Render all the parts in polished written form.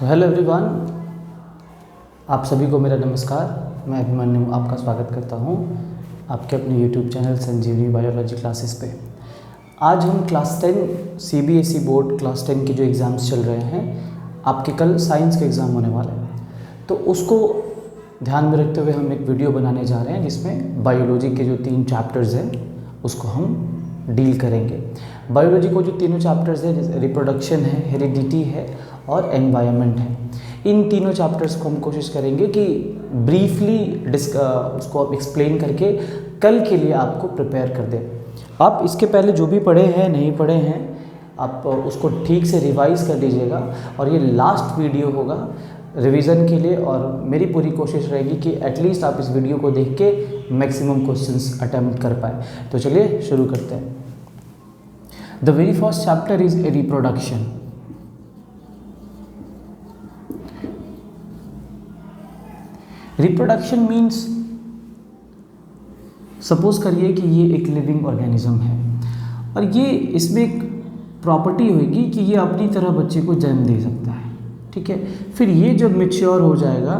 Hello everyone, आप सभी को मेरा नमस्कार। मैं अभिमन्यु आपका स्वागत करता हूं आपके अपने यूट्यूब चैनल संजीवनी बायोलॉजी क्लासेस पे। आज हम क्लास 10 सीबीएसई बोर्ड क्लास 10 के जो एग्ज़ाम्स चल रहे हैं, आपके कल साइंस के एग्ज़ाम होने वाले हैं, तो उसको ध्यान में रखते हुए हम एक वीडियो बनाने जा रहे हैं जिसमें बायोलॉजी के जो 3 चैप्टर्स हैं उसको हम डील करेंगे। बायोलॉजी को जो तीनों चैप्टर्स हैं, जैसे रिप्रोडक्शन है, हेरिडिटी है और एनवायरनमेंट है, इन तीनों चैप्टर्स को हम कोशिश करेंगे कि ब्रीफली उसको आप एक्सप्लेन करके कल के लिए आपको प्रिपेयर कर दें। आप इसके पहले जो भी पढ़े हैं नहीं पढ़े हैं, आप उसको ठीक से रिवाइज़ कर लीजिएगा और ये लास्ट वीडियो होगा रिवीजन के लिए। और मेरी पूरी कोशिश रहेगी कि एटलीस्ट आप इस वीडियो को देख के मैक्सिमम क्वेश्चंस अटेम्प्ट कर पाए। तो चलिए शुरू करते हैं। The very first chapter is reproduction. Reproduction means, suppose करिए कि ये एक लिविंग ऑर्गेनिज्म है और ये इसमें एक प्रॉपर्टी होगी कि ये अपनी तरह बच्चे को जन्म दे सकता है, ठीक है। फिर ये जब मैच्योर हो जाएगा,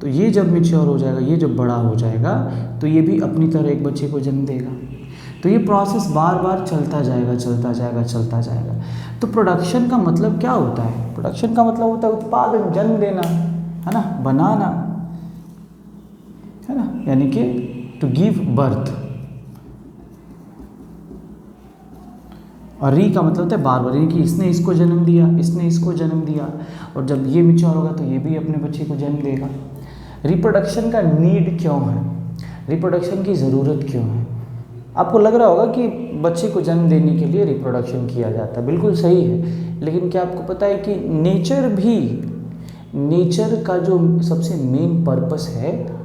तो ये जब मैच्योर हो जाएगा, ये जब बड़ा हो जाएगा, तो ये भी अपनी तरह एक बच्चे को जन्म देगा। तो ये प्रोसेस बार बार चलता जाएगा, चलता जाएगा, चलता जाएगा। तो प्रोडक्शन का मतलब क्या होता है? प्रोडक्शन का मतलब होता है उत्पादन, जन्म देना, है ना, बनाना, है ना, यानी कि टू गिव बर्थ। और री का मतलब होता है बार बार, यानी कि इसने इसको जन्म दिया, इसने इसको जन्म दिया, और जब ये मैच्योर होगा तो ये भी अपने बच्चे को जन्म देगा। रिप्रोडक्शन का नीड क्यों है? रिप्रोडक्शन की ज़रूरत क्यों है? आपको लग रहा होगा कि बच्चे को जन्म देने के लिए रिप्रोडक्शन किया जाता है, बिल्कुल सही है। लेकिन क्या आपको पता है कि नेचर का जो सबसे मेन पर्पस है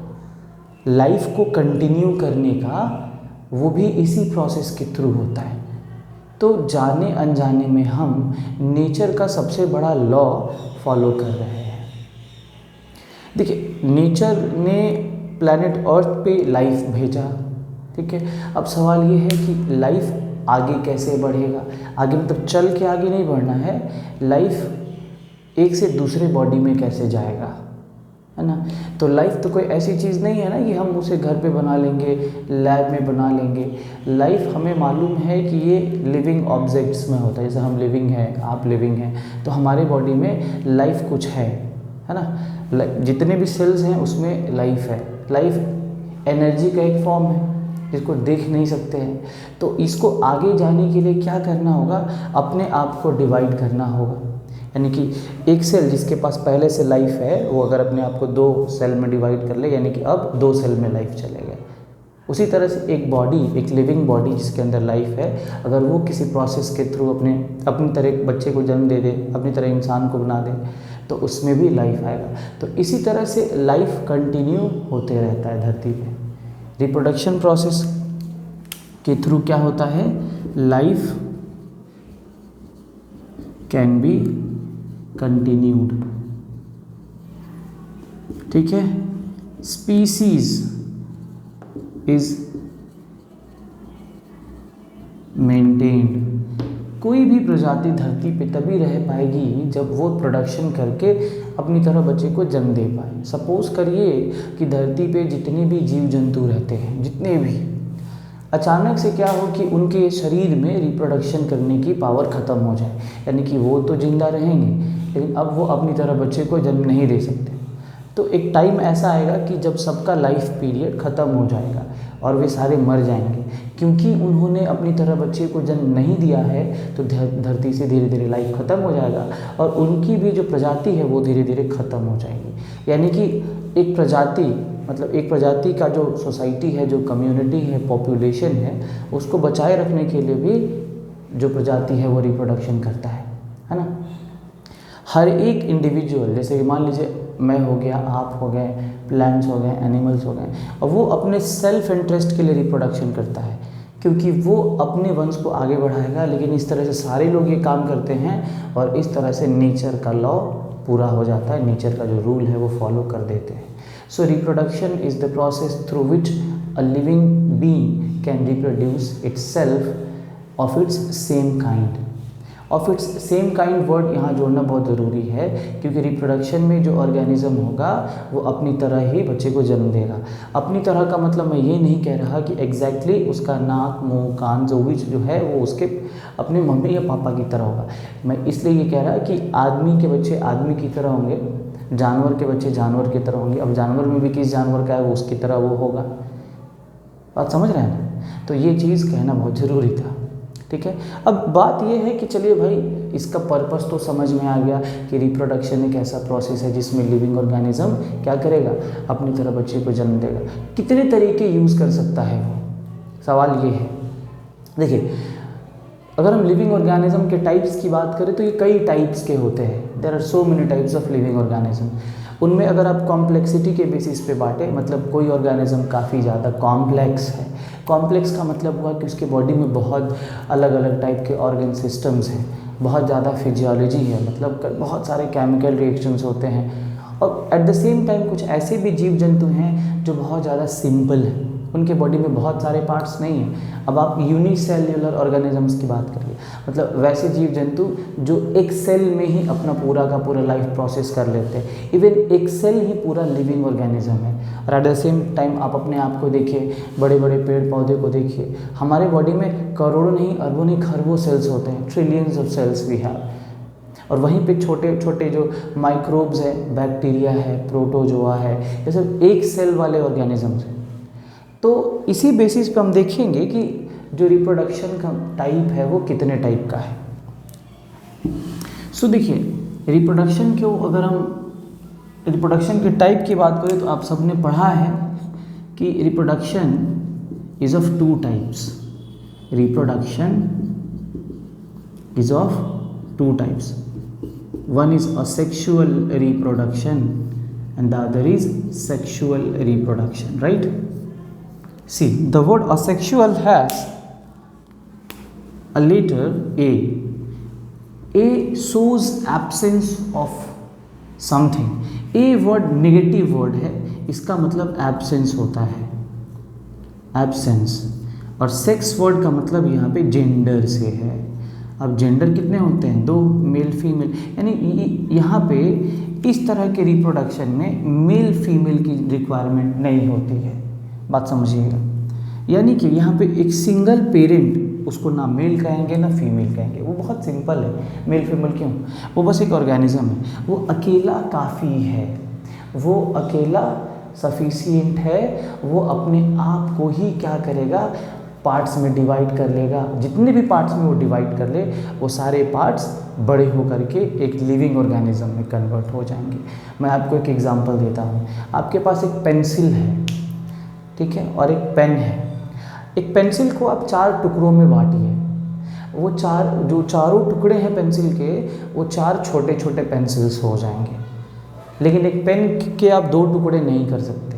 लाइफ को कंटिन्यू करने का, वो भी इसी प्रोसेस के थ्रू होता है। तो जाने अनजाने में हम नेचर का सबसे बड़ा लॉ फॉलो कर रहे हैं। देखिए, नेचर ने प्लैनेट अर्थ पे लाइफ भेजा, ठीक है। अब सवाल ये है कि लाइफ आगे कैसे बढ़ेगा? आगे मतलब चल के आगे नहीं बढ़ना है, लाइफ एक से दूसरे बॉडी में कैसे जाएगा, है ना। तो लाइफ तो कोई ऐसी चीज़ नहीं है ना कि हम उसे घर पे बना लेंगे, लैब में बना लेंगे। लाइफ हमें मालूम है कि ये लिविंग ऑब्जेक्ट्स में होता है। जैसे हम लिविंग हैं, आप लिविंग हैं, तो हमारे बॉडी में लाइफ कुछ है ना। जितने भी सेल्स हैं उसमें लाइफ है। लाइफ एनर्जी का एक फॉर्म है जिसको देख नहीं सकते हैं। तो इसको आगे जाने के लिए क्या करना होगा? अपने आप को डिवाइड करना होगा। यानी कि एक सेल जिसके पास पहले से लाइफ है, वो अगर अपने आप को 2 सेल में डिवाइड कर ले, यानी कि अब 2 सेल में लाइफ चलेगा। उसी तरह से एक बॉडी, एक लिविंग बॉडी जिसके अंदर लाइफ है, अगर वो किसी प्रोसेस के थ्रू अपनी तरह एक बच्चे को जन्म दे दे, अपनी तरह इंसान को बना दे, तो उसमें भी लाइफ आएगा। तो इसी तरह से लाइफ कंटिन्यू होते रहता है धरती पे। रिप्रोडक्शन प्रोसेस के थ्रू क्या होता है? लाइफ कैन बी कंटिन्यूड, ठीक है। Species is maintained. कोई भी प्रजाति धरती पे तभी रह पाएगी जब वो प्रोडक्शन करके अपनी तरह बच्चे को जन्म दे पाए। सपोज करिए कि धरती पे जितने भी जीव जंतु रहते हैं, जितने भी, अचानक से क्या हो कि उनके शरीर में रिप्रोडक्शन करने की पावर ख़त्म हो जाए, यानी कि वो तो जिंदा रहेंगे लेकिन अब वो अपनी तरह बच्चे को जन्म नहीं दे सकते। तो एक टाइम ऐसा आएगा कि जब सबका लाइफ पीरियड ख़त्म हो जाएगा और वे सारे मर जाएंगे, क्योंकि उन्होंने अपनी तरह बच्चे को जन्म नहीं दिया है। तो धरती से धीरे धीरे लाइफ ख़त्म हो जाएगा और उनकी भी जो प्रजाति है वो धीरे धीरे ख़त्म हो जाएगी। यानी कि एक प्रजाति का जो सोसाइटी है, जो कम्युनिटी है, पॉपुलेशन है, उसको बचाए रखने के लिए भी जो प्रजाति है वो रिप्रोडक्शन करता है ना। हर एक इंडिविजुअल, जैसे कि मान लीजिए मैं हो गया, आप हो गए, प्लांट्स हो गए, एनिमल्स हो गए, और वो अपने सेल्फ इंटरेस्ट के लिए रिप्रोडक्शन करता है क्योंकि वो अपने वंश को आगे बढ़ाएगा। लेकिन इस तरह से सारे लोग ये काम करते हैं और इस तरह से नेचर का लॉ पूरा हो जाता है, नेचर का जो रूल है वो फॉलो कर देते हैं। सो reproduction is the process through which a living being can reproduce it's self of its same kind. Of its same kind word यहाँ जोड़ना बहुत ज़रूरी है, क्योंकि रिप्रोडक्शन में जो ऑर्गेनिज्म होगा वो अपनी तरह ही बच्चे को जन्म देगा। अपनी तरह का मतलब मैं ये नहीं कह रहा कि एग्जैक्टली उसका नाक, मुंह, कान जो भी जो है वो उसके अपने मम्मी या पापा की तरह होगा। मैं इसलिए ये कह रहा कि आदमी के बच्चे आदमी की तरह होंगे, जानवर के बच्चे जानवर की तरह होंगे। अब जानवर में भी किस जानवर का है वो उसकी तरह वो होगा। बात समझ रहे हैं ना? तो ये चीज़ कहना बहुत ज़रूरी था। ठीक है, अब बात ये है कि चलिए भाई इसका पर्पस तो समझ में आ गया कि रिप्रोडक्शन एक ऐसा प्रोसेस है जिसमें लिविंग ऑर्गेनिज्म क्या करेगा, अपनी तरह बच्चे को जन्म देगा। कितने तरीके यूज़ कर सकता है वो, सवाल ये है। देखिए, अगर हम लिविंग ऑर्गेनिज्म के टाइप्स की बात करें तो ये कई टाइप्स के होते हैं। There are so many types of living organism. उनमें अगर आप कॉम्प्लेक्सिटी के बेसिस पे बांटें, मतलब कोई ऑर्गेनिज्म काफ़ी ज़्यादा कॉम्प्लेक्स है। कॉम्प्लेक्स का मतलब हुआ कि उसके बॉडी में बहुत अलग अलग टाइप के ऑर्गन सिस्टम्स हैं, बहुत ज़्यादा फिजियोलॉजी है, मतलब बहुत सारे केमिकल रिएक्शंस होते हैं। और एट द सेम टाइम कुछ ऐसे भी जीव जंतु हैं जो बहुत ज़्यादा सिंपल हैं, उनके बॉडी में बहुत सारे पार्ट्स नहीं हैं। अब आप यूनिसेल्युलर ऑर्गेनिजम्स की बात करिए, मतलब वैसे जीव जंतु जो एक सेल में ही अपना पूरा का पूरा लाइफ प्रोसेस कर लेते हैं। इवन एक सेल ही पूरा लिविंग ऑर्गेनिज्म है। और एट द सेम टाइम आप अपने आप को देखिए, बड़े बड़े पेड़ पौधे को देखिए, हमारे बॉडी में करोड़ों नहीं, अरबों नहीं, खरबों सेल्स होते हैं, trillions of cells we have. और वहीं पे छोटे छोटे जो माइक्रोब्स है, बैक्टीरिया है, प्रोटोजोआ है, ये सब एक सेल वाले ऑर्गेनिजम्स हैं। तो इसी बेसिस पे हम देखेंगे कि जो रिप्रोडक्शन का टाइप है वो कितने टाइप का है। सो देखिए, रिप्रोडक्शन को अगर हम रिप्रोडक्शन के टाइप की बात करें तो आप सबने पढ़ा है कि reproduction is of two types. Reproduction is of two types. One is asexual reproduction and the other is sexual reproduction, right? See, the word asexual has a letter A. A shows absence of something. A word negative word है, इसका मतलब absence होता है, absence. और sex word का मतलब यहाँ पे जेंडर से है। अब जेंडर कितने होते हैं? दो, मेल फीमेल। यानी यहाँ पे इस तरह के रिप्रोडक्शन में मेल फीमेल की रिक्वायरमेंट नहीं होती है। बात समझिएगा, यानी कि यहाँ पे एक सिंगल पेरेंट, उसको ना मेल कहेंगे ना फीमेल कहेंगे, वो बहुत सिंपल है। मेल फीमेल क्यों? वो बस एक ऑर्गेनिज्म है, वो अकेला काफ़ी है, वो अकेला सफिशिएंट है। वो अपने आप को ही क्या करेगा, पार्ट्स में डिवाइड कर लेगा। जितने भी पार्ट्स में वो डिवाइड कर ले, वो सारे पार्ट्स बड़े होकर के एक लिविंग ऑर्गेनिज्म में कन्वर्ट हो जाएंगे। मैं आपको एक एग्जांपल देता हूँ। आपके पास एक पेंसिल है, ठीक है, और एक पेन है। एक पेंसिल को आप 4 टुकड़ों में बांटिए। वो चारों टुकड़े हैं पेंसिल के, वो 4 छोटे छोटे पेंसिल्स हो जाएंगे। लेकिन एक पेन के आप 2 टुकड़े नहीं कर सकते।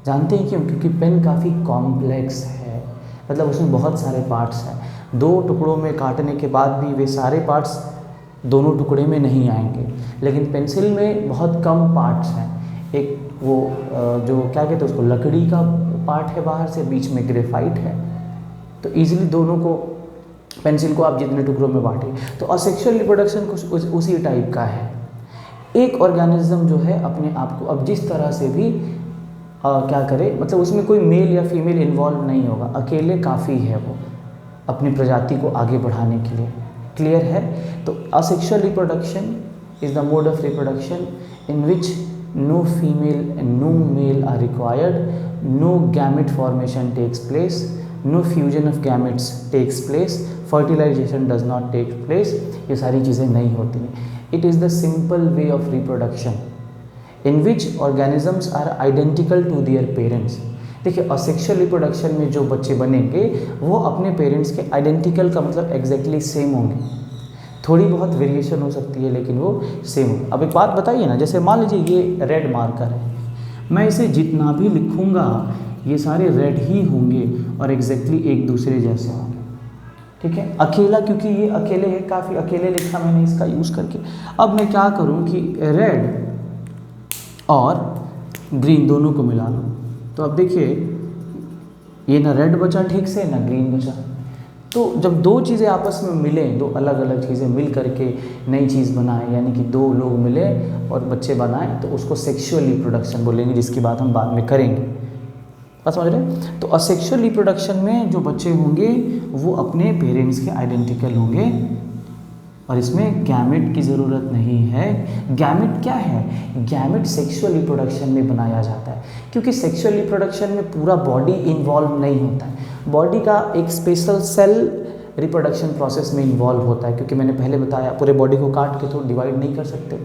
जानते हैं क्यों? क्योंकि पेन काफ़ी कॉम्प्लेक्स है, मतलब उसमें बहुत सारे पार्ट्स हैं। 2 टुकड़ों में काटने के बाद भी वे सारे पार्ट्स दोनों टुकड़े में नहीं आएंगे। लेकिन पेंसिल में बहुत कम पार्ट्स हैं। एक वो जो क्या कहते हैं उसको, लकड़ी का पार्ट है बाहर से, बीच में ग्रेफाइट है, तो ईजिली दोनों को, पेंसिल को आप जितने टुकड़ों में बांटे। तो असेक्सुअल रिप्रोडक्शन कुछ उसी टाइप का है। एक ऑर्गेनिज्म जो है अपने आप को अब जिस तरह से भी क्या करे, मतलब उसमें कोई मेल या फीमेल इन्वॉल्व नहीं होगा, अकेले काफ़ी है वो अपनी प्रजाति को आगे बढ़ाने के लिए। क्लियर है? तो asexual reproduction is the mode of reproduction in which no female and no male are required, no gamete formation takes place, no fusion of gametes takes place, fertilization does not take place। ये सारी चीज़ें नहीं होती हैं। It is the simple way of reproduction in which organisms are identical to their parents। देखिए, asexual reproduction में जो बच्चे बनेंगे वो अपने पेरेंट्स के आइडेंटिकल का मतलब एग्जैक्टली सेम होंगे। थोड़ी बहुत वेरिएशन हो सकती है लेकिन वो सेम हो। अब एक बात बताइए ना, जैसे मान लीजिए ये रेड मार्कर है, मैं इसे जितना भी लिखूंगा ये सारे रेड ही होंगे और एग्जैक्टली एक दूसरे जैसे होंगे। ठीक है, अकेला, क्योंकि ये अकेले है, काफ़ी अकेले लिखा मैंने इसका यूज़ करके। अब मैं क्या करूँ कि रेड और ग्रीन दोनों को मिला लूँ, तो अब देखिए ये ना रेड बचा ठीक से ना ग्रीन बचा। तो जब दो चीज़ें आपस में मिलें, दो अलग अलग चीज़ें मिल करके नई चीज़ बनाएं, यानी कि दो लोग मिले और बच्चे बनाएं, तो उसको सेक्सुअल रिप्रोडक्शन बोलेंगे, जिसकी बात हम बाद में करेंगे। बात समझ रहे हैं? तो असेक्सुअल रिप्रोडक्शन में जो बच्चे होंगे वो अपने पेरेंट्स के आइडेंटिकल होंगे और इसमें गैमेट की ज़रूरत नहीं है। गैमेट क्या है? गैमेट सेक्सुअल रिप्रोडक्शन में बनाया जाता है, क्योंकि सेक्सुअल रिप्रोडक्शन में पूरा बॉडी इन्वॉल्व नहीं होता है, बॉडी का एक स्पेशल सेल रिप्रोडक्शन प्रोसेस में इन्वॉल्व होता है, क्योंकि मैंने पहले बताया पूरे बॉडी को काट के तो डिवाइड नहीं कर सकते।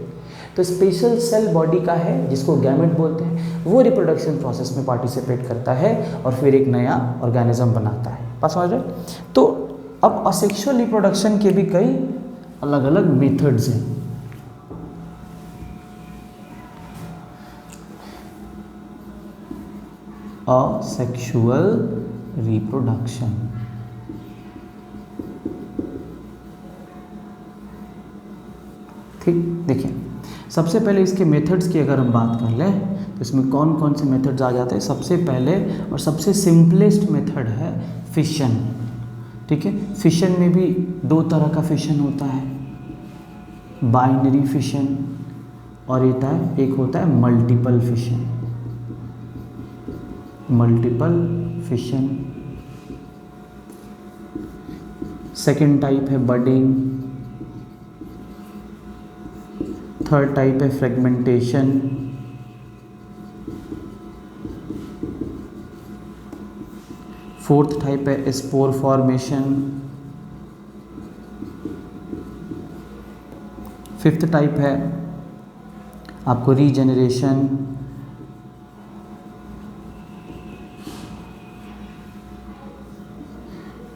तो स्पेशल सेल बॉडी का है जिसको गैमेट बोलते हैं, वो रिप्रोडक्शन प्रोसेस में पार्टिसिपेट करता है और फिर एक नया ऑर्गेनिज्म बनाता है। बात समझ रहे? तो अब असेक्सुअल रिप्रोडक्शन के भी कई अलग अलग मेथड्स हैं। असेक्सुअल रिप्रोडक्शन, ठीक, देखिए सबसे पहले इसके मेथड्स की अगर हम बात कर लें तो इसमें कौन कौन से मेथड्स आ जाते हैं। सबसे पहले और सबसे सिंपलेस्ट मेथड है फिशन। ठीक है, फिशन में भी दो तरह का फिशन होता है, बाइनरी फिशन और एक होता है multiple fission. Multiple fission. Second type है बडिंग। थर्ड टाइप है फ्रेगमेंटेशन। फोर्थ टाइप है स्पोर फॉर्मेशन। फिफ्थ टाइप है आपको रीजेनरेशन।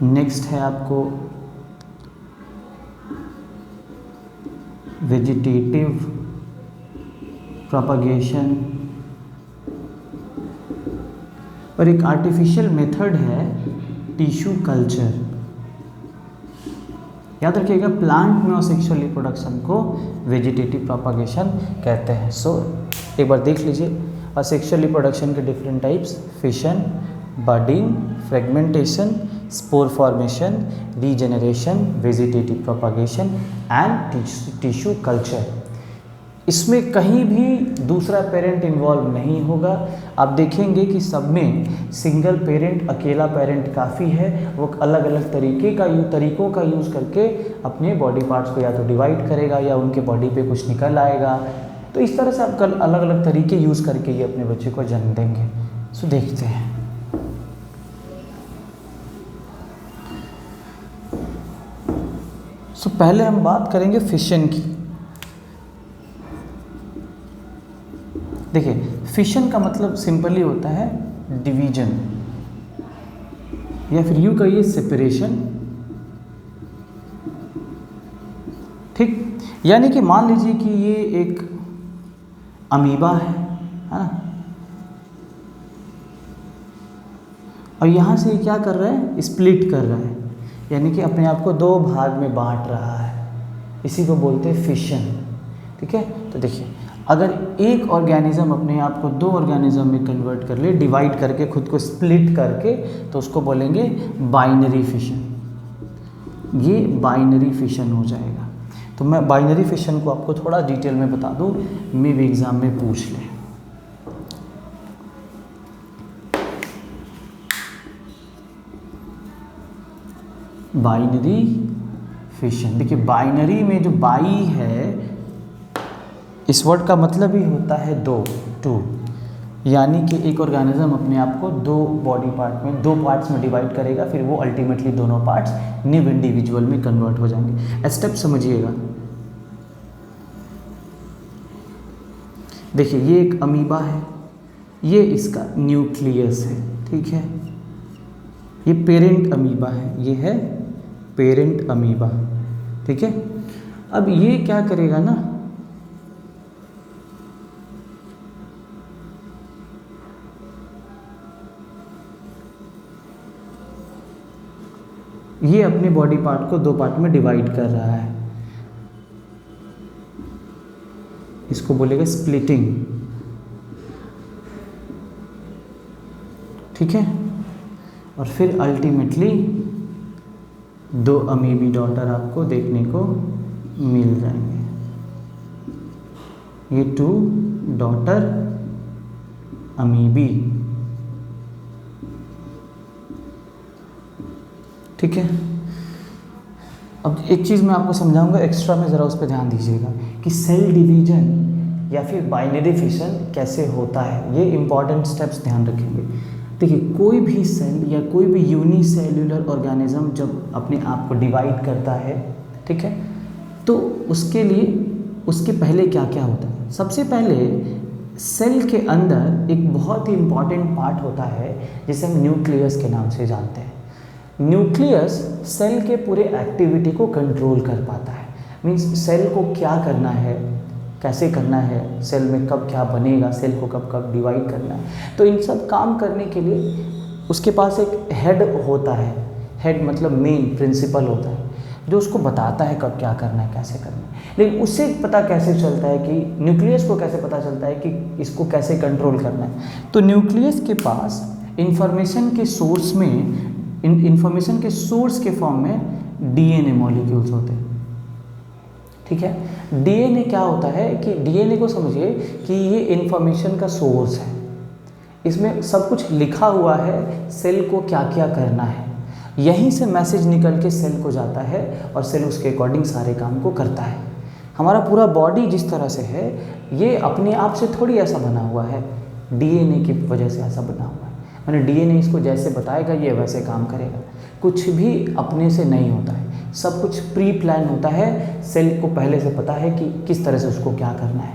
नेक्स्ट है आपको वेजिटेटिव प्रोपगेशन और एक आर्टिफिशियल मेथड है टिश्यू कल्चर। याद रखिएगा, प्लांट में असेक्सुअल रिप्रोडक्शन को वेजिटेटिव प्रोपगेशन कहते हैं। सो एक बार देख लीजिए असेक्सुअल रिप्रोडक्शन के different types: fission, budding, fragmentation, spore formation, regeneration, vegetative propagation and tissue culture. इसमें कहीं भी दूसरा पेरेंट इन्वॉल्व नहीं होगा। आप देखेंगे कि सब में सिंगल पेरेंट, अकेला पेरेंट काफ़ी है, वो अलग अलग तरीकों का यूज़ करके अपने बॉडी पार्ट्स को या तो डिवाइड करेगा या उनके बॉडी पे कुछ निकल आएगा। तो इस तरह से आप अलग अलग तरीके यूज़ करके ये अपने बच्चे को जन्म देंगे। सो देखते हैं। सो पहले हम बात करेंगे फिशन की। देखिए, फिशन का मतलब सिंपली होता है डिवीजन, या फिर यूं कहिए सेपरेशन। ठीक, यानी कि मान लीजिए कि ये एक अमीबा है ना, और यहाँ से क्या कर रहा है, स्प्लिट कर रहा है, यानी कि अपने आप को दो भाग में बांट रहा है। इसी को बोलते हैं फिशन। ठीक है, तो देखिए अगर एक ऑर्गेनिज्म अपने आप को दो ऑर्गेनिज्म में कन्वर्ट कर ले, डिवाइड करके खुद को स्प्लिट करके, तो उसको बोलेंगे बाइनरी फिशन। ये बाइनरी फिशन हो जाएगा। तो मैं बाइनरी फिशन को आपको थोड़ा डिटेल में बता दूं, मे भी एग्जाम में पूछ लें। बाइनरी फिशन, देखिए बाइनरी में जो बाई है, इस वर्ड का मतलब ही होता है दो, टू, यानी कि एक ऑर्गेनिज्म अपने आप को दो बॉडी पार्ट में, दो पार्ट्स में डिवाइड करेगा, फिर वो अल्टीमेटली दोनों पार्ट्स न्यू इंडिविजुअल में कन्वर्ट हो जाएंगे। स्टेप समझिएगा। देखिए ये एक अमीबा है, ये इसका न्यूक्लियस है। ठीक है, ये पेरेंट अमीबा है, ये है पेरेंट अमीबा। ठीक है, अब ये क्या करेगा ना, ये अपने बॉडी पार्ट को दो पार्ट में डिवाइड कर रहा है, इसको बोलेगा स्प्लिटिंग। ठीक है, और फिर अल्टीमेटली 2 अमीबी डॉटर आपको देखने को मिल जाएंगे। ये 2 डॉटर अमीबी, ठीक है। अब एक चीज़ मैं आपको समझाऊंगा एक्स्ट्रा में, ज़रा उस पर ध्यान दीजिएगा कि सेल डिवीजन या फिर बाइनरी फिशन कैसे होता है, ये इंपॉर्टेंट स्टेप्स ध्यान रखेंगे। देखिए, कोई भी सेल या कोई भी यूनिसेल्युलर ऑर्गेनिज्म जब अपने आप को डिवाइड करता है, ठीक है, तो उसके लिए उसके पहले क्या क्या होता है। सबसे पहले सेल के अंदर एक बहुत ही इम्पॉर्टेंट पार्ट होता है जिसे हम न्यूक्लियस के नाम से जानते हैं। न्यूक्लियस सेल के पूरे एक्टिविटी को कंट्रोल कर पाता है। मीन्स सेल को क्या करना है, कैसे करना है, सेल में कब क्या बनेगा, सेल को कब कब डिवाइड करना है, तो इन सब काम करने के लिए उसके पास एक हेड होता है। हेड मतलब मेन प्रिंसिपल होता है जो उसको बताता है कब क्या करना है, कैसे करना है। लेकिन उससे पता कैसे चलता है कि न्यूक्लियस को कैसे पता चलता है कि इसको कैसे कंट्रोल करना है। तो न्यूक्लियस के पास इंफॉर्मेशन के सोर्स में इंफॉर्मेशन के सोर्स के फॉर्म में डीएनए मॉलिक्यूल्स होते हैं, ठीक है। डीएनए क्या होता है कि डीएनए को समझिए कि ये इंफॉर्मेशन का सोर्स है। इसमें सब कुछ लिखा हुआ है, सेल को क्या क्या करना है, यहीं से मैसेज निकल के सेल को जाता है और सेल उसके अकॉर्डिंग सारे काम को करता है। हमारा पूरा बॉडी जिस तरह से है ये अपने आप से थोड़ी ऐसा बना हुआ है, डीएनए की वजह से ऐसा बना हुआ है। मैंने डीएनए इसको जैसे बताएगा ये वैसे काम करेगा। कुछ भी अपने से नहीं होता है, सब कुछ प्री प्लान होता है। सेल को पहले से पता है कि किस तरह से उसको क्या करना है।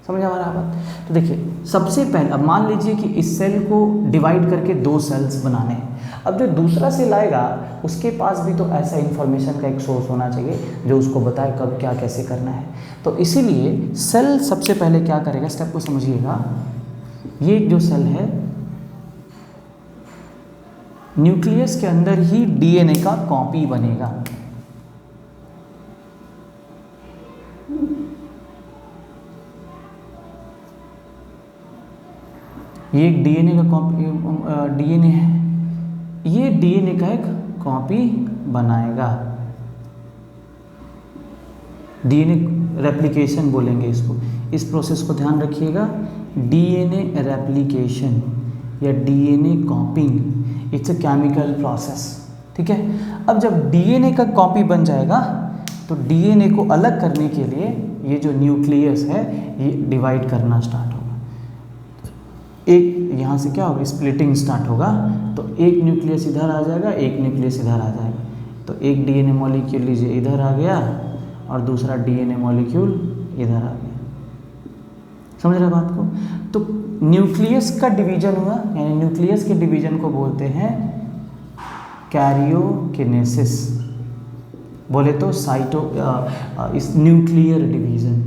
समझ हमारा बात। तो देखिए, सबसे पहले अब मान लीजिए कि इस सेल को डिवाइड करके 2 सेल्स बनाने हैं। अब जो दूसरा सेल आएगा उसके पास भी तो ऐसा इन्फॉर्मेशन का एक सोर्स होना चाहिए जो उसको बताए कब क्या कैसे करना है। तो इसीलिए सेल सबसे पहले क्या करेगा, स्टेप को समझिएगा। ये जो सेल है न्यूक्लियस के अंदर ही डीएनए का कॉपी बनेगा। ये एक डीएनए का कॉपी डीएनए है, ये डीएनए का एक कॉपी बनाएगा। डीएनए रेप्लिकेशन बोलेंगे इसको। इस प्रोसेस को ध्यान रखिएगा, डीएनए रेप्लिकेशन या DNA कॉपिंग, it's a chemical process, ठीक है। अब जब डीएनए का कॉपी बन जाएगा तो डीएनए को अलग करने के लिए ये जो न्यूक्लियस है ये डिवाइड करना स्टार्ट होगा। एक यहाँ से क्या होगा, स्प्लिटिंग स्टार्ट होगा। तो एक न्यूक्लियस इधर आ जाएगा, एक न्यूक्लियस इधर आ जाएगा। तो एक डीएनए मॉलिक्यूल लीजिए इधर आ गया और दूसरा डीएनए मॉलिक्यूल इधर आ गया। समझ रहे बात को। तो न्यूक्लियस का डिवीजन हुआ, यानी न्यूक्लियस के डिवीजन को बोलते हैं कैरियोकिनेसिस, बोले तो इस न्यूक्लियर डिवीजन।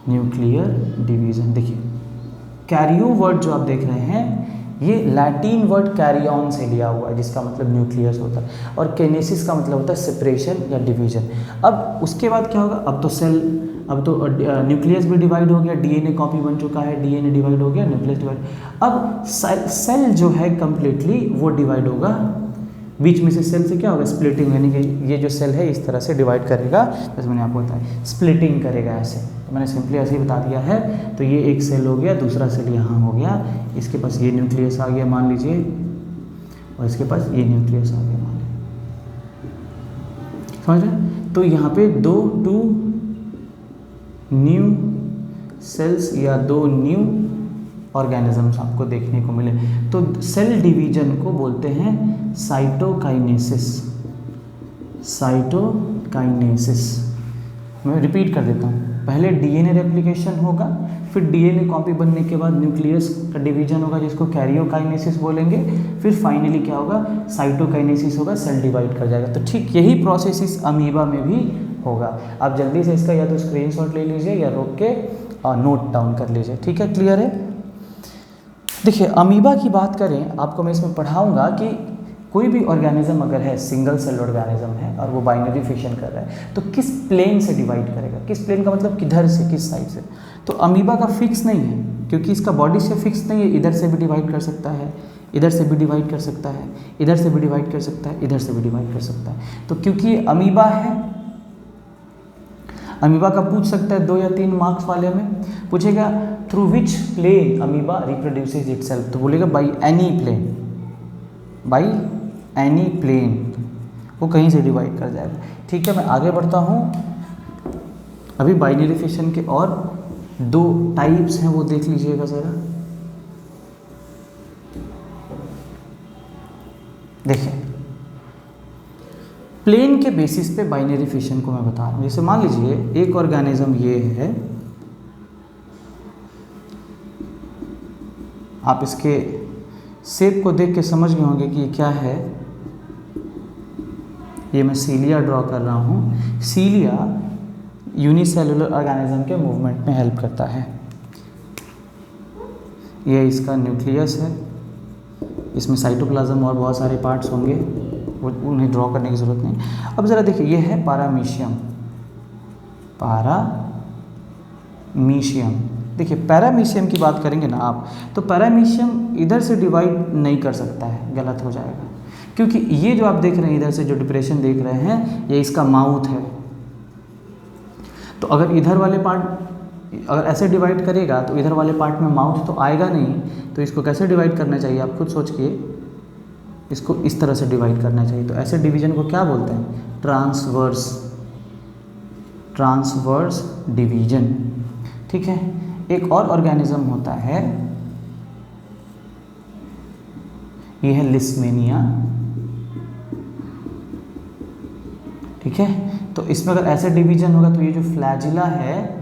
न्यूक्लियर डिवीजन देखिए, कैरियो वर्ड जो आप देख रहे हैं ये लैटिन वर्ड कैरियन से लिया हुआ है जिसका मतलब न्यूक्लियस होता है, और केनेसिस का मतलब होता है सेपरेशन या डिवीजन। अब उसके बाद क्या होगा, अब तो न्यूक्लियस भी डिवाइड हो गया, डीएनए कॉपी बन चुका है, डीएनए डिवाइड हो गया, न्यूक्लियस डिवाइड। अब सेल जो है कंप्लीटली वो डिवाइड होगा, बीच में से सेल से क्या होगा, स्प्लिटिंग, यानी कि ये जो सेल है इस तरह से डिवाइड करेगा, जैसे मैंने आपको बताया स्प्लिटिंग करेगा ऐसे। तो मैंने सिंपली ऐसे ही बता दिया है। तो ये एक सेल हो गया, दूसरा सेल यहाँ हो गया, इसके पास ये न्यूक्लियस आ गया मान लीजिए, और इसके पास ये न्यूक्लियस आ गया मान लीजिए। समझ रहे। तो यहाँ पे टू न्यू सेल्स या 2 न्यू ऑर्गेनिजम्स आपको देखने को मिले। तो सेल डिवीजन को बोलते हैं साइटोकाइनेसिस। साइटोकाइनेसिस मैं रिपीट कर देता हूँ। पहले डीएनए रेप्लिकेशन होगा, फिर डीएनए कॉपी बनने के बाद न्यूक्लियस का डिवीजन होगा जिसको कैरियोकाइनेसिस बोलेंगे, फिर फाइनली क्या होगा, साइटोकाइनेसिस होगा, सेल डिवाइड कर जाएगा। तो ठीक यही प्रोसेस इस अमीबा में भी होगा। आप जल्दी से इसका या तो स्क्रीनशॉट ले लीजिए या रोक के नोट डाउन कर लीजिए। ठीक है, क्लियर है। देखिए, अमीबा की बात करें, आपको मैं इसमें पढ़ाऊंगा कि कोई भी ऑर्गेनिज्म अगर है, सिंगल सेल ऑर्गेनिज्म है और वो बाइनरी फिशन कर रहा है, तो किस प्लेन से डिवाइड करेगा। किस प्लेन का मतलब किधर से, किस साइड से। तो अमीबा का फिक्स नहीं है, क्योंकि इसका बॉडी से फिक्स नहीं है, इधर से भी डिवाइड कर सकता है, इधर से भी डिवाइड कर सकता है, इधर से भी डिवाइड कर सकता है, इधर से भी डिवाइड कर सकता है। तो क्योंकि ये अमीबा है, अमीबा का पूछ सकता है 2 या 3 मार्क्स वाले में पूछेगा through which plane amoeba reproduces itself, तो बोलेगा by any plane, by any plane, वो कहीं से डिवाइड कर जाएगा। ठीक है, मैं आगे बढ़ता हूँ। अभी बाइनरी फिशन के और 2 टाइप्स हैं, वो देख लीजिएगा ज़रा। देखिए, प्लेन के बेसिस पे बाइनरी फिशन को मैं बता रहा हूँ। जैसे मान लीजिए एक ऑर्गेनिज्म ये है, आप इसके शेप को देख के समझ गए होंगे कि ये क्या है। ये मैं सीलिया ड्रॉ कर रहा हूँ। सीलिया यूनिसेलुलर ऑर्गेनिज्म के मूवमेंट में हेल्प करता है। ये इसका न्यूक्लियस है, इसमें साइटोप्लाज्म और बहुत सारे पार्ट्स होंगे, वो उन्हें ड्रॉ करने की ज़रूरत नहीं। अब ज़रा देखिए, ये है पैरामीशियम, पैरामीशियम। देखिए पैरामीशियम की बात करेंगे ना आप, तो पैरामीशियम इधर से डिवाइड नहीं कर सकता है, गलत हो जाएगा, क्योंकि ये जो आप देख रहे हैं इधर से जो डिप्रेशन देख रहे हैं, ये इसका माउथ है। तो अगर इधर वाले पार्ट अगर ऐसे डिवाइड करेगा तो इधर वाले पार्ट में माउथ तो आएगा नहीं, तो इसको कैसे डिवाइड करना चाहिए आप खुद सोचिए। इसको इस तरह से डिवाइड करना चाहिए। तो ऐसे डिवीजन को क्या बोलते हैं? Transverse, transverse division. ठीक है, एक और ऑर्गेनिज्म होता है, ये है लिस्मेनिया। ठीक है, तो इसमें अगर ऐसे डिवीजन होगा तो ये जो फ्लैजिला है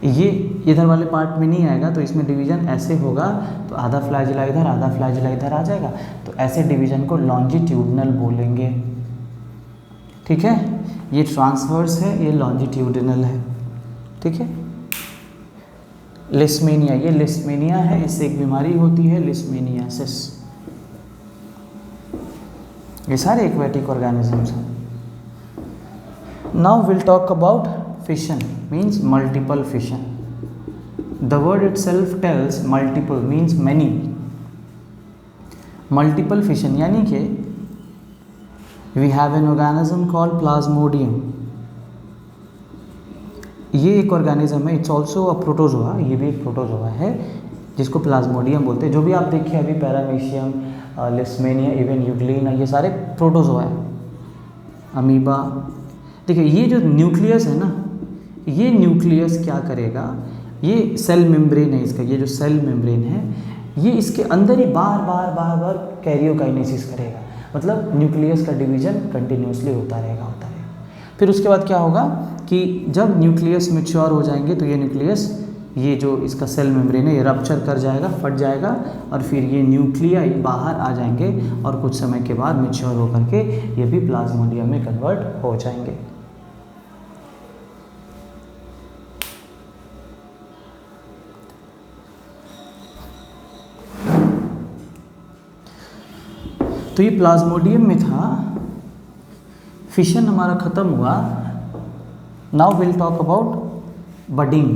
ये इधर वाले पार्ट में नहीं आएगा, तो इसमें डिवीजन ऐसे होगा, तो आधा फ्लैजिला इधर आधा फ्लैजिला इधर आ जाएगा, तो ऐसे डिवीजन को लॉन्जिट्यूडनल बोलेंगे। ठीक है, ये ट्रांसवर्स है, ये लॉन्जिट्यूडनल है। ठीक है, लिस्मेनिया, ये लिस्मेनिया है, इससे एक बीमारी होती है लिस्मेनियासिस। ये सारे एक्वेटिक ऑर्गेनिजम्स हैं। Now will talk about fission, means multiple fission. The word itself tells multiple means many. Multiple fission यानी कि we have an organism called plasmodium. ये एक ऑर्गेनिज्म है, इट्स ऑल्सो अ प्रोटोजोआ, ये भी एक प्रोटोजोआ है जिसको प्लाज्मोडियम बोलते हैं। जो भी आप देखिए अभी पैरामीशियम, लिस्मेनिया, इवन यूग्लिना, ये सारे प्रोटोजोआ है। अमीबा, देखिए ये जो न्यूक्लियस है ना, ये न्यूक्लियस क्या करेगा, ये सेल मेम्ब्रेन है इसका, ये जो सेल मेम्ब्रेन है ये इसके अंदर ही बार बार कैरियोकाइनेसिस करेगा, मतलब न्यूक्लियस का डिवीजन कंटिन्यूसली होता रहेगा। फिर उसके बाद क्या होगा कि जब न्यूक्लियस मैच्योर हो जाएंगे तो ये न्यूक्लियस, ये जो इसका सेल मेम्ब्रेन है ये रप्चर कर जाएगा, फट जाएगा, और फिर ये न्यूक्लियाई बाहर आ जाएंगे और कुछ समय के बाद मैच्योर होकर के ये भी प्लाज्मोडियम में कन्वर्ट हो जाएंगे। तो ये प्लाज्मोडियम में था, फिशन हमारा ख़त्म हुआ। Now will talk about budding.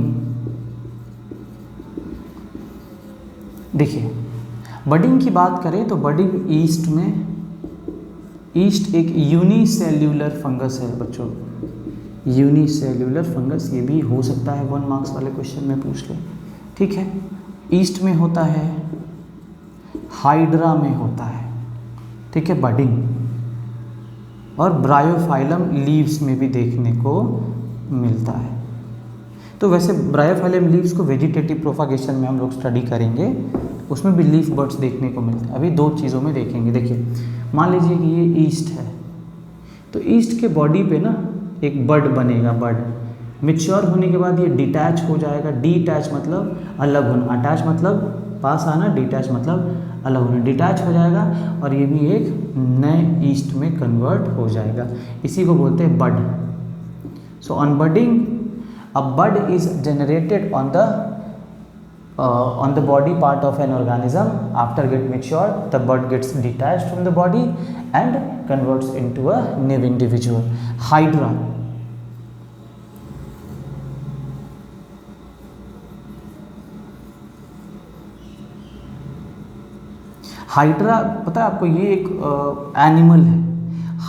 देखिए बडिंग की बात करें तो बडिंग ईस्ट में, ईस्ट एक यूनिसेल्यूलर फंगस है बच्चों, यूनिसेल्यूलर फंगस, ये भी हो सकता है 1 मार्क्स वाले क्वेश्चन में पूछ ले। ठीक है, ईस्ट में होता है, हाइड्रा में होता है। ठीक है, बडिंग, और ब्रायोफाइलम लीव्स में भी देखने को मिलता है। तो वैसे ब्रायोफाइलम लीव्स को वेजिटेटिव प्रोपागेशन में हम लोग स्टडी करेंगे, उसमें भी लीफ बर्ड्स देखने को मिलते हैं। अभी 2 चीज़ों में देखेंगे। देखिए मान लीजिए कि ये ईस्ट है, तो ईस्ट के बॉडी पे ना एक बड बनेगा, बड मैच्योर होने के बाद ये डिटैच हो जाएगा। डिटैच मतलब अलग होना, अटैच मतलब पास आना, डिटैच मतलब अलग होना, डिटैच हो जाएगा और ये भी एक नए ईस्ट में कन्वर्ट हो जाएगा। इसी को बोलते हैं bud. So on budding a bud is generated on the body part of an organism. After get matured, the bud gets detached from the body and converts into a new individual. Hydra. Hydra पता है आपको, ये एक animal है।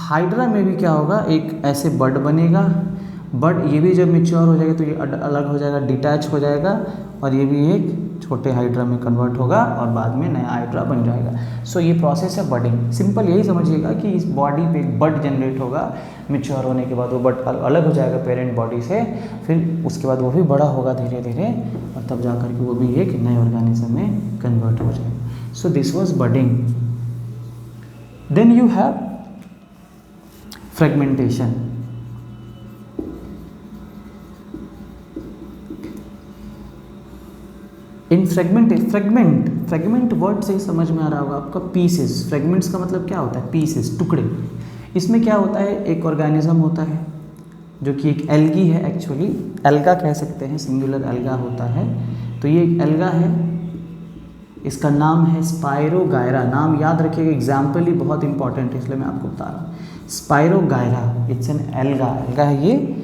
Hydra में भी क्या होगा, एक ऐसे बड बनेगा, बड ये भी जब मेच्योर हो जाएगा तो ये अलग हो जाएगा, डिटैच हो जाएगा, और ये भी एक छोटे हाइड्रा में कन्वर्ट होगा और बाद में नया हाइड्रा बन जाएगा। सो ये प्रोसेस है बडिंग। सिंपल यही समझिएगा कि इस बॉडी पे एक बड जनरेट होगा, मेच्योर होने के बाद वो बड अलग हो जाएगा पेरेंट बॉडी से, फिर उसके बाद वो भी बड़ा होगा धीरे धीरे, और तब जा करके वो भी एक नए ऑर्गेनिज्म में कन्वर्ट हो जाएगा। So this was budding. Then you have fragmentation. इन फ्रेगमेंट वर्ड से ही समझ में आ रहा होगा आपका, पीसेस। फ्रेगमेंट्स का मतलब क्या होता है, पीसेस, टुकड़े। इसमें क्या होता है, एक ऑर्गेनिज्म होता है जो कि एक एल्गी है, एक्चुअली एल्गा कह सकते हैं, सिंगुलर एल्गा होता है। तो ये एक एल्गा है, इसका नाम है स्पाइरोगायरा। नाम याद रखिएगा, एग्जाम्पल ही बहुत इंपॉर्टेंट है इसलिए मैं आपको बता रहा हूँ। Spirogyra, it's an alga. Alga है ये।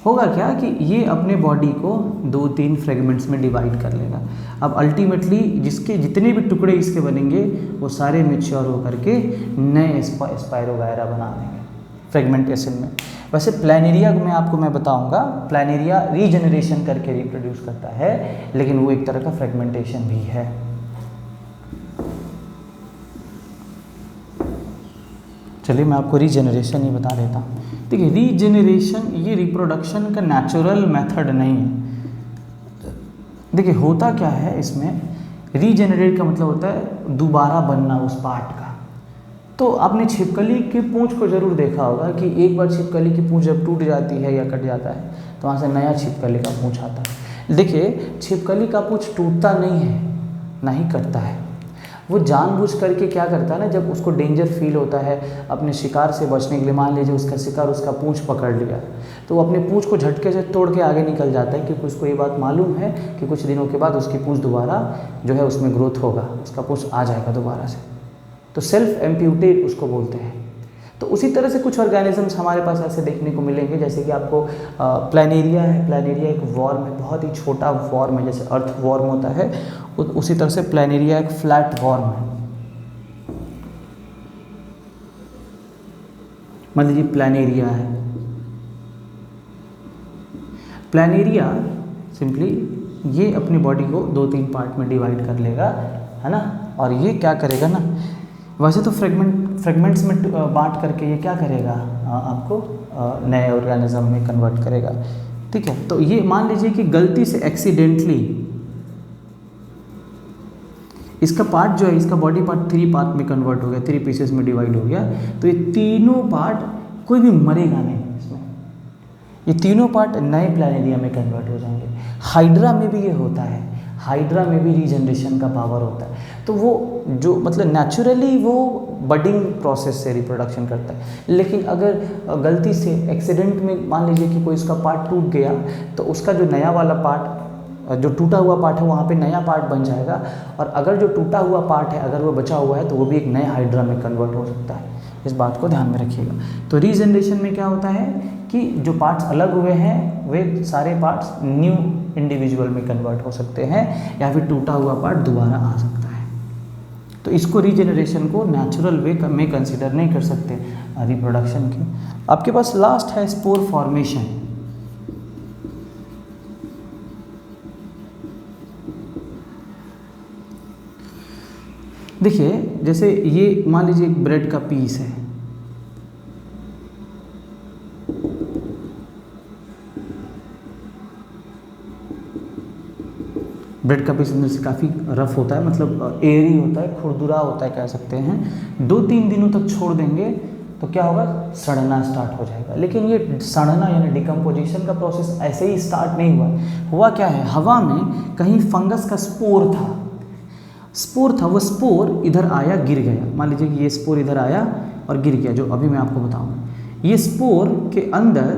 होगा क्या कि ये अपने बॉडी को 2-3 फ्रेगमेंट्स में डिवाइड कर लेगा। अब अल्टीमेटली जिसके जितने भी टुकड़े इसके बनेंगे वो सारे मेच्योर होकर के नए स्पाइरोगायरा बना देंगे फ्रेगमेंटेशन में। वैसे प्लानेरिया को मैं बताऊंगा, प्लानेरिया रीजनरेशन करके रिप्रोड्यूस करता है, लेकिन वो एक तरह का फ्रेगमेंटेशन भी है। चलिए मैं आपको रीजनरेशन ही बता देता हूँ। देखिए रीजनरेशन ये रिप्रोडक्शन का नेचुरल मेथड नहीं है। देखिए होता क्या है इसमें, रीजनरेट का मतलब होता है दोबारा बनना उस पार्ट का। तो आपने छिपकली की पूंछ को जरूर देखा होगा कि एक बार छिपकली की पूंछ जब टूट जाती है या कट जाता है तो वहाँ से नया छिपकली का पूंछ आता है। देखिए छिपकली का पूंछ टूटता नहीं है, ना ही कटता है। वो जानबूझ करके क्या करता है ना, जब उसको डेंजर फील होता है अपने शिकार से बचने के लिए, मान लीजिए उसका शिकार उसका पूंछ पकड़ लिया, तो वो अपने पूंछ को झटके से तोड़ के आगे निकल जाता है, क्योंकि उसको ये बात मालूम है कि कुछ दिनों के बाद उसकी पूंछ दोबारा जो है उसमें ग्रोथ होगा, उसका पूंछ आ जाएगा दोबारा से। तो सेल्फ एम्प्यूटेट उसको बोलते हैं। तो उसी तरह से कुछ ऑर्गेनिजम्स हमारे पास ऐसे देखने को मिलेंगे, जैसे कि आपको प्लानेरिया है। प्लानेरिया एक वॉर्म है, बहुत ही छोटा वॉर्म है, जैसे अर्थ वॉर्म होता है उसी तरह से प्लानेरिया एक फ्लैट वॉर्म है। मान लीजिए प्लानेरिया है। प्लानेरिया सिंपली ये अपनी बॉडी को 2-3 पार्ट में डिवाइड कर लेगा, है ना, और ये क्या करेगा ना, वैसे तो फ्रेगमेंट्स में बांट करके ये क्या करेगा, आपको नए ऑर्गेनिज्म में कन्वर्ट करेगा। ठीक है, तो ये मान लीजिए कि गलती से एक्सीडेंटली इसका पार्ट जो है, इसका बॉडी पार्ट 3 पार्ट में कन्वर्ट हो गया, 3 पीसेस में डिवाइड हो गया, तो ये तीनों पार्ट कोई भी मरेगा नहीं इसमें, ये तीनों पार्ट नए प्लानेरिया में कन्वर्ट हो जाएंगे। हाइड्रा में भी ये होता है, हाइड्रा में भी रीजनरेशन का पावर होता है। तो वो जो मतलब नेचुरली वो बडिंग प्रोसेस से रिप्रोडक्शन करता है, लेकिन अगर गलती से एक्सीडेंट में मान लीजिए कि कोई उसका पार्ट टूट गया, तो उसका जो नया वाला पार्ट, जो टूटा हुआ पार्ट है, वहाँ पे नया पार्ट बन जाएगा, और अगर जो टूटा हुआ पार्ट है अगर वो बचा हुआ है तो वो भी एक नए हाइड्रा में कन्वर्ट हो सकता है। इस बात को ध्यान में रखिएगा। तो रीजनरेशन में क्या होता है कि जो पार्ट्स अलग हुए हैं वे सारे पार्ट्स न्यू इंडिविजुअल में कन्वर्ट हो सकते हैं, या फिर टूटा हुआ पार्ट दोबारा आ सकता है। तो इसको रीजनरेशन को नेचुरल वे में कंसिडर नहीं कर सकते रिप्रोडक्शन की। आपके पास लास्ट है स्पोर फॉर्मेशन। देखिए जैसे ये मान लीजिए एक ब्रेड का पीस है, ब्रेड का पीस अंदर से काफ़ी रफ होता है, मतलब एयरी होता है, खुरदुरा होता है कह सकते हैं। 2-3 दिनों तक छोड़ देंगे तो क्या होगा, सड़ना स्टार्ट हो जाएगा। लेकिन ये सड़ना यानी डिकम्पोजिशन का प्रोसेस ऐसे ही स्टार्ट नहीं हुआ क्या है, हवा में कहीं फंगस का स्पोर था, वो स्पोर इधर आया गिर गया। मान लीजिए कि ये स्पोर इधर आया और गिर गया, जो अभी मैं आपको बताऊंगा। ये स्पोर के अंदर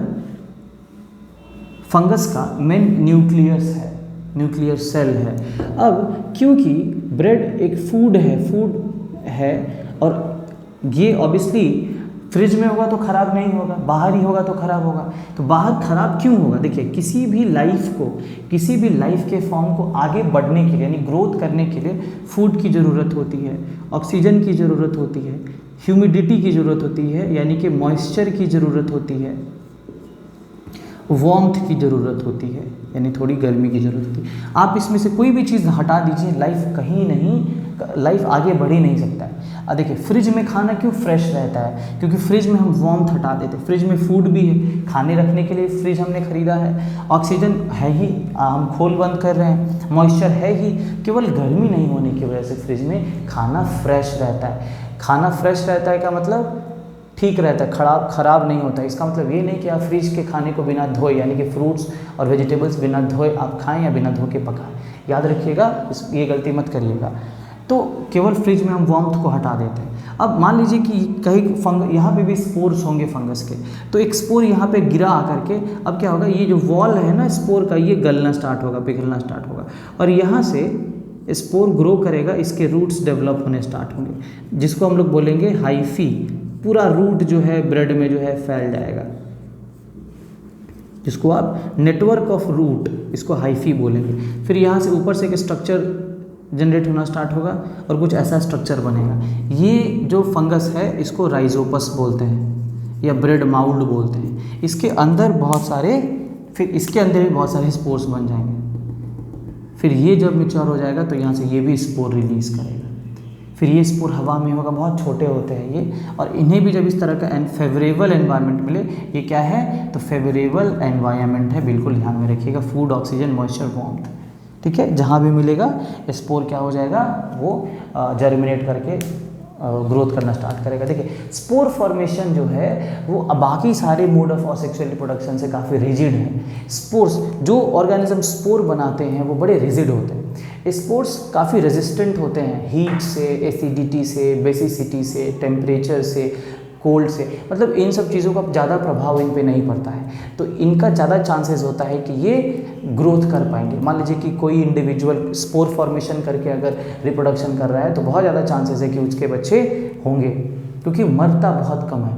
फंगस का मेन न्यूक्लियर सेल है। अब क्योंकि ब्रेड एक फूड है और ये ऑब्वियसली फ्रिज में होगा तो ख़राब नहीं होगा, बाहर ही होगा तो ख़राब होगा। तो बाहर ख़राब क्यों होगा? देखिए, किसी भी लाइफ के फॉर्म को आगे बढ़ने के लिए यानी ग्रोथ करने के लिए फूड की ज़रूरत होती है, ऑक्सीजन की ज़रूरत होती है, ह्यूमिडिटी की ज़रूरत होती है यानी कि मॉइस्चर की ज़रूरत होती है, वार्मथ की ज़रूरत होती है यानी थोड़ी गर्मी की ज़रूरत होती है। आप इसमें से कोई भी चीज़ हटा दीजिए, लाइफ आगे बढ़ ही नहीं सकता है। देखिए, फ्रिज में खाना क्यों फ्रेश रहता है? क्योंकि फ्रिज में हम वार्मथ हटा देते हैं, फ्रिज में फूड भी है, खाने रखने के लिए फ्रिज हमने खरीदा है, ऑक्सीजन है ही, हम खोल बंद कर रहे हैं, मॉइस्चर है ही, केवल गर्मी नहीं होने की वजह से फ्रिज में खाना फ्रेश रहता है। खाना फ्रेश रहता है का मतलब ठीक रहता है, खराब नहीं होता है। इसका मतलब ये नहीं कि आप फ्रिज के खाने को बिना धोए यानी कि फ्रूट्स और वेजिटेबल्स बिना धोए आप खाएं या बिना धो के पकाएं। याद रखिएगा, ये गलती मत करिएगा। तो केवल फ्रिज में हम वार्मथ को हटा देते हैं। अब मान लीजिए कि कहीं यहाँ पे भी स्पोर्स होंगे फंगस के, तो एक स्पोर यहाँ पे गिरा आकर के अब क्या होगा, ये जो वॉल है ना स्पोर का, ये गलना स्टार्ट होगा, पिघलना स्टार्ट होगा और यहाँ से स्पोर ग्रो करेगा, इसके रूट्स डेवलप होने स्टार्ट होंगे, जिसको हम लोग बोलेंगे हाइफी। पूरा रूट जो है ब्रेड में जो है फैल जाएगा, जिसको आप नेटवर्क ऑफ रूट, इसको हाइफी बोलेंगे। फिर यहाँ से ऊपर से एक स्ट्रक्चर जनरेट होना स्टार्ट होगा और कुछ ऐसा स्ट्रक्चर बनेगा। ये जो फंगस है इसको राइजोपस बोलते हैं या ब्रेड माउल्ड बोलते हैं। इसके अंदर बहुत सारे, फिर इसके अंदर भी बहुत सारे स्पोर्स बन जाएंगे। फिर ये जब मैच्योर हो जाएगा तो यहाँ से ये भी स्पोर रिलीज करेगा। फिर ये स्पोर हवा में होगा, बहुत छोटे होते हैं ये, और इन्हें भी जब इस तरह का फेवरेबल एनवायरनमेंट मिले, ये क्या है तो फेवरेबल एनवायरनमेंट है, बिल्कुल ध्यान में रखिएगा। फूड, ऑक्सीजन, मॉइस्चर, वार्मथ, ठीक है। जहाँ भी मिलेगा स्पोर क्या हो जाएगा, वो जर्मिनेट करके ग्रोथ करना स्टार्ट करेगा। देखिए, स्पोर फॉर्मेशन जो है वो बाकी सारे मोड ऑफ असेक्सुअल रिप्रोडक्शन से काफ़ी रिजिड है। स्पोर्स, जो ऑर्गेनिज्म स्पोर बनाते हैं वो बड़े रिजिड होते हैं। स्पोर्स काफ़ी रेजिस्टेंट होते हैं हीट से, एसिडिटी से, बेसिसिटी से, टेम्परेचर से, कोल्ड से, मतलब इन सब चीज़ों का ज़्यादा प्रभाव इन पे नहीं पड़ता है, तो इनका ज़्यादा चांसेस होता है कि ये ग्रोथ कर पाएंगे। मान लीजिए कि कोई इंडिविजुअल स्पोर फॉर्मेशन करके अगर रिप्रोडक्शन कर रहा है तो बहुत ज़्यादा चांसेस है कि उसके बच्चे होंगे, क्योंकि मरता बहुत कम है।